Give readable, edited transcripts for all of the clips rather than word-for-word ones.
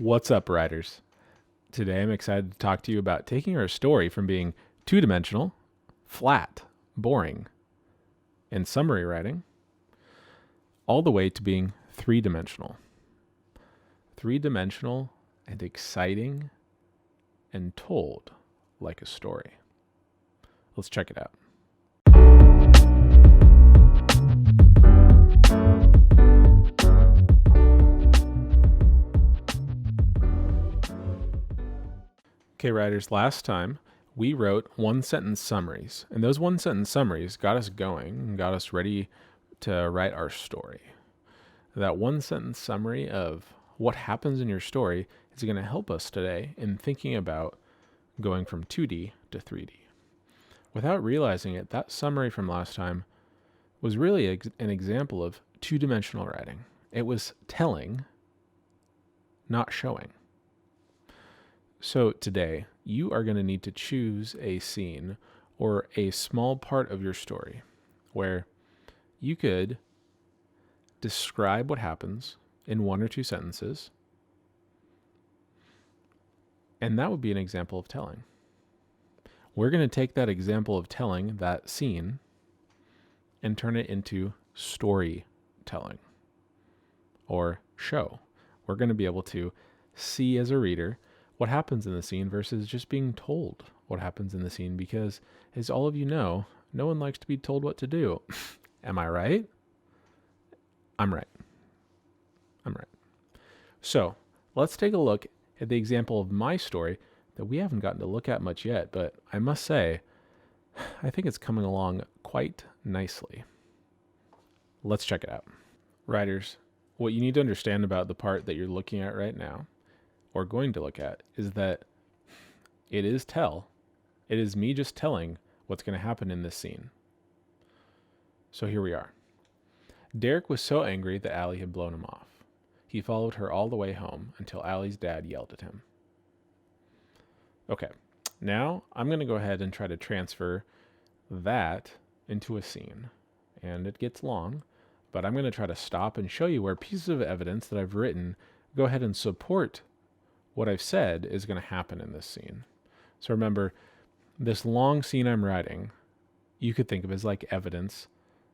What's up, writers? Today I'm excited to talk to you about taking our story from being two dimensional, flat, boring, and summary writing, all the way to being three dimensional. Three dimensional and exciting and told like a story. Let's check it out. Okay, writers, last time we wrote one sentence summaries, and those one sentence summaries got us going and got us ready to write our story. That one sentence summary of what happens in your story is going to help us today in thinking about going from 2D to 3D. Without realizing it, that summary from last time was really an example of two-dimensional writing. It was telling, not showing. So today, you are going to need to choose a scene or a small part of your story where you could describe what happens in one or two sentences, and that would be an example of telling. We're going to take that example of telling, that scene, and turn it into storytelling or show. We're going to be able to see as a reader what happens in the scene versus just being told what happens in the scene, because as all of you know, no one likes to be told what to do. Am I right? I'm right. So let's take a look at the example of my story that we haven't gotten to look at much yet, but I must say, I think it's coming along quite nicely. Let's check it out. Writers, what you need to understand about the part that you're looking at right now, or going to look at, is that it is me just telling what's going to happen in this scene. So here we are. Derek was so angry that Allie had blown him off. He followed her all the way home until Allie's dad yelled at him. Okay, now I'm going to go ahead and try to transfer that into a scene. And it gets long, but I'm going to try to stop and show you where pieces of evidence that I've written go ahead and support what I've said is going to happen in this scene. So remember, this long scene I'm writing, you could think of as like evidence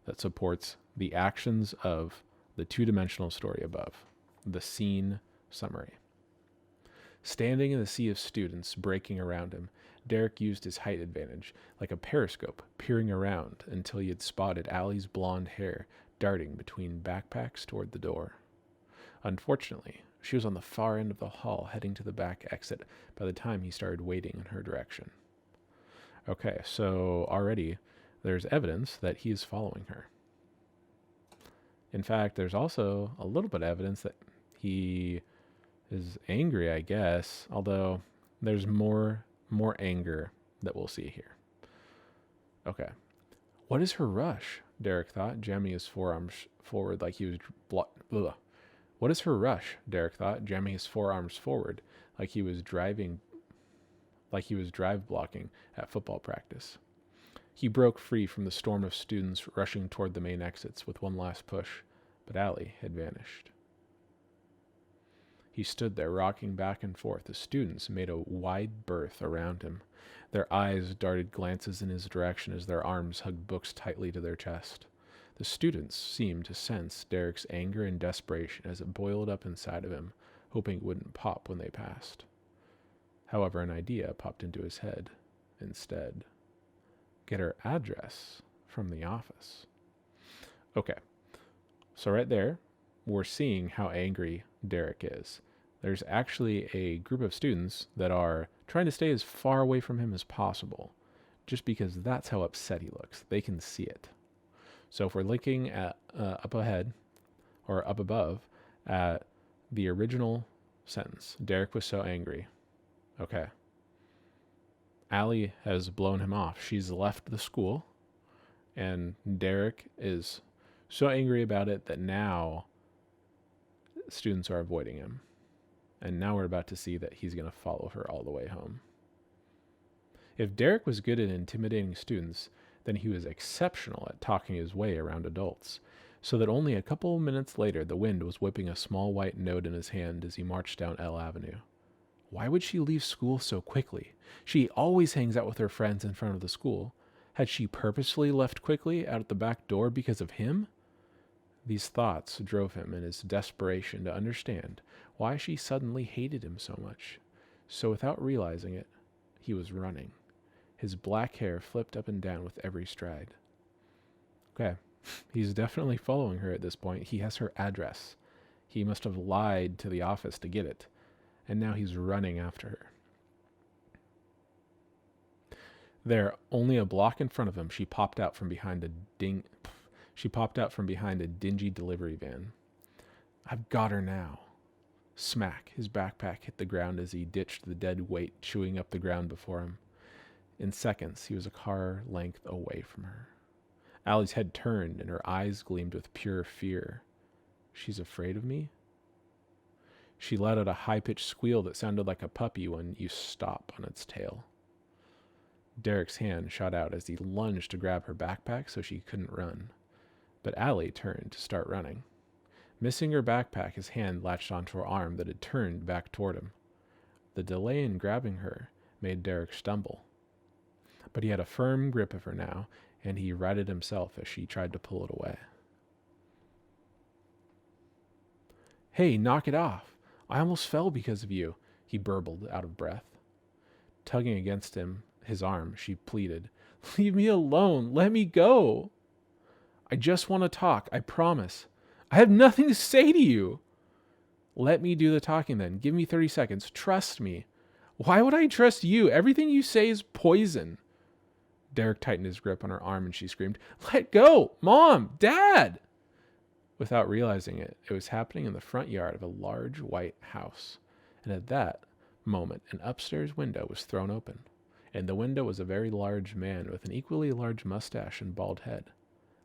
that supports the actions of the two-dimensional story above, the scene summary. Standing in the sea of students breaking around him, Derek used his height advantage, like a periscope, peering around until he had spotted Allie's blonde hair darting between backpacks toward the door. Unfortunately, she was on the far end of the hall, heading to the back exit by the time he started wading in her direction. Okay, so already there's evidence that he is following her. In fact, there's also a little bit of evidence that he is angry, I guess, although there's more anger that we'll see here. Okay. What is her rush? Derek thought, jamming his forearms forward like he was What is her rush? Derek thought, jamming his forearms forward like he was drive blocking at football practice. He broke free from the storm of students rushing toward the main exits with one last push, but Allie had vanished. He stood there, rocking back and forth. The students made a wide berth around him. Their eyes darted glances in his direction as their arms hugged books tightly to their chest. The students seemed to sense Derek's anger and desperation as it boiled up inside of him, hoping it wouldn't pop when they passed. However, an idea popped into his head instead. Get her address from the office. Okay, so right there, we're seeing how angry Derek is. There's actually a group of students that are trying to stay as far away from him as possible, just because that's how upset he looks. They can see it. So if we're looking at up ahead or up above at the original sentence, Derek was so angry. Okay. Allie has blown him off. She's left the school, and Derek is so angry about it that now students are avoiding him. And now we're about to see that he's going to follow her all the way home. If Derek was good at intimidating students, then he was exceptional at talking his way around adults. so that only a couple minutes later the wind was whipping a small white note in his hand as he marched down L Avenue. Why would she leave school so quickly? She always hangs out with her friends in front of the school. Had she purposely left quickly out at the back door because of him? These thoughts drove him in his desperation to understand why she suddenly hated him so much. So without realizing it, he was running. His black hair flipped up and down with every stride. Okay, he's definitely following her at this point. He has her address. He must have lied to the office to get it. And now he's running after her. There, only a block in front of him, she popped out from behind a dingy delivery van. I've got her now. Smack, his backpack hit the ground as he ditched the dead weight chewing up the ground before him. In seconds, he was a car length away from her. Allie's head turned and her eyes gleamed with pure fear. She's afraid of me? She let out a high-pitched squeal that sounded like a puppy when you stop on its tail. Derek's hand shot out as he lunged to grab her backpack so she couldn't run. But Allie turned to start running. Missing her backpack, his hand latched onto her arm that had turned back toward him. The delay in grabbing her made Derek stumble. But he had a firm grip of her now, and he righted himself as she tried to pull it away. Hey, knock it off. I almost fell because of you, he burbled out of breath. Tugging against his arm, she pleaded, Leave me alone. Let me go. I just want to talk. I promise. I have nothing to say to you. Let me do the talking then. Give me 30 seconds. Trust me. Why would I trust you? Everything you say is poison. Derek tightened his grip on her arm and she screamed, Let go! Mom! Dad! Without realizing it, it was happening in the front yard of a large white house. And at that moment, an upstairs window was thrown open. In the window was a very large man with an equally large mustache and bald head.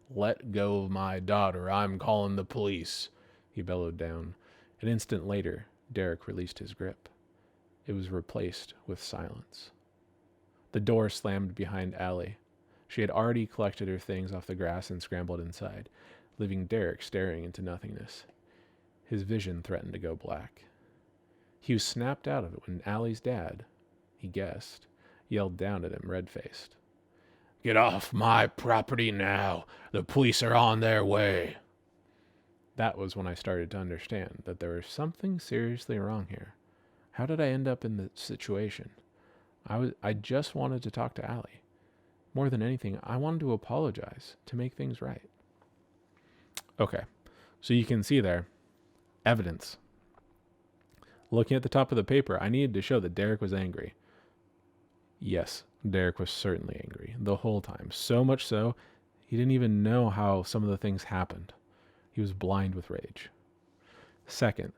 Let go of my daughter. I'm calling the police, he bellowed down. An instant later, Derek released his grip. It was replaced with silence. The door slammed behind Allie. She had already collected her things off the grass and scrambled inside, leaving Derek staring into nothingness. His vision threatened to go black. He was snapped out of it when Allie's dad, he guessed, yelled down at him red-faced. Get off my property now. The police are on their way. That was when I started to understand that there was something seriously wrong here. How did I end up in this situation? I just wanted to talk to Allie. More than anything, I wanted to apologize to make things right. Okay, so you can see there, evidence. Looking at the top of the paper, I needed to show that Derek was angry. Yes, Derek was certainly angry the whole time. So much so, he didn't even know how some of the things happened. He was blind with rage. Second,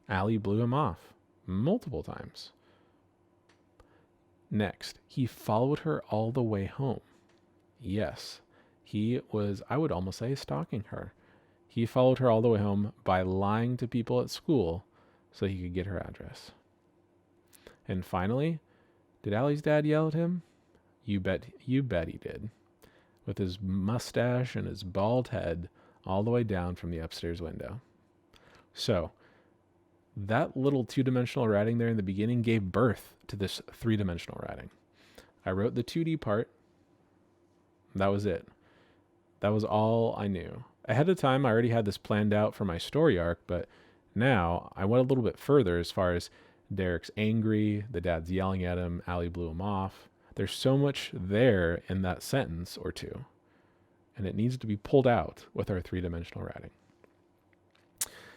Allie blew him off multiple times. Next, he followed her all the way home. Yes, he was, I would almost say, stalking her. He followed her all the way home by lying to people at school so he could get her address. And finally, did Allie's dad yell at him? You bet he did. With his mustache and his bald head all the way down from the upstairs window. So, that little two-dimensional writing there in the beginning gave birth to this three-dimensional writing. I wrote the 2D part. That was it. That was all I knew. Ahead of time, I already had this planned out for my story arc, but now I went a little bit further as far as Derek's angry, the dad's yelling at him, Allie blew him off. There's so much there in that sentence or two, and it needs to be pulled out with our three-dimensional writing.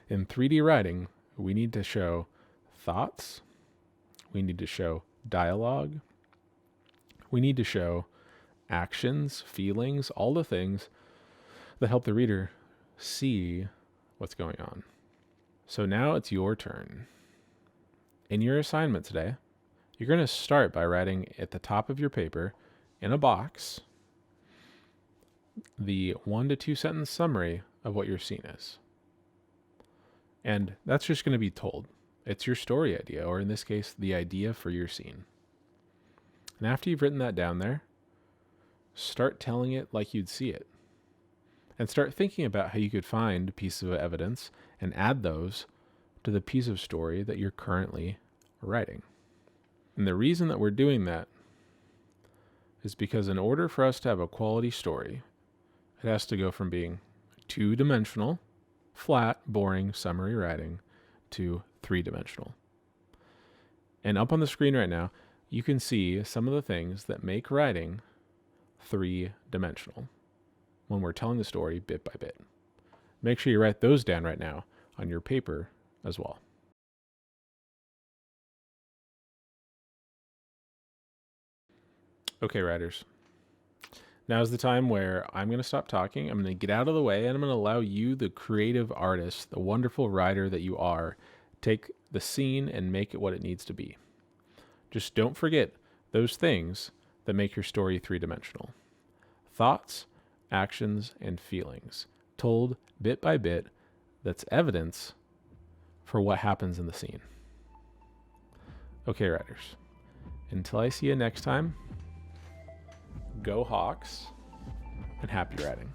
In 3D writing, we need to show thoughts, we need to show dialogue, we need to show actions, feelings, all the things that help the reader see what's going on. So now it's your turn. In your assignment today, you're going to start by writing at the top of your paper, in a box, the 1 to 2 sentence summary of what your scene is. And that's just going to be told. It's your story idea, or in this case, the idea for your scene. And after you've written that down there, start telling it like you'd see it. and start thinking about how you could find pieces of evidence and add those to the piece of story that you're currently writing. And the reason that we're doing that is because in order for us to have a quality story, it has to go from being two-dimensional, flat, boring summary writing to three-dimensional. And up on the screen right now, you can see some of the things that make writing three-dimensional when we're telling the story bit by bit. Make sure you write those down right now on your paper as well. Okay, writers. Now's the time where I'm going to stop talking. I'm going to get out of the way, and I'm going to allow you, the creative artist, the wonderful writer that you are, take the scene and make it what it needs to be. Just don't forget those things that make your story three-dimensional. Thoughts, actions, and feelings, told bit by bit, that's evidence for what happens in the scene. Okay, writers. Until I see you next time, go Hawks, and happy writing.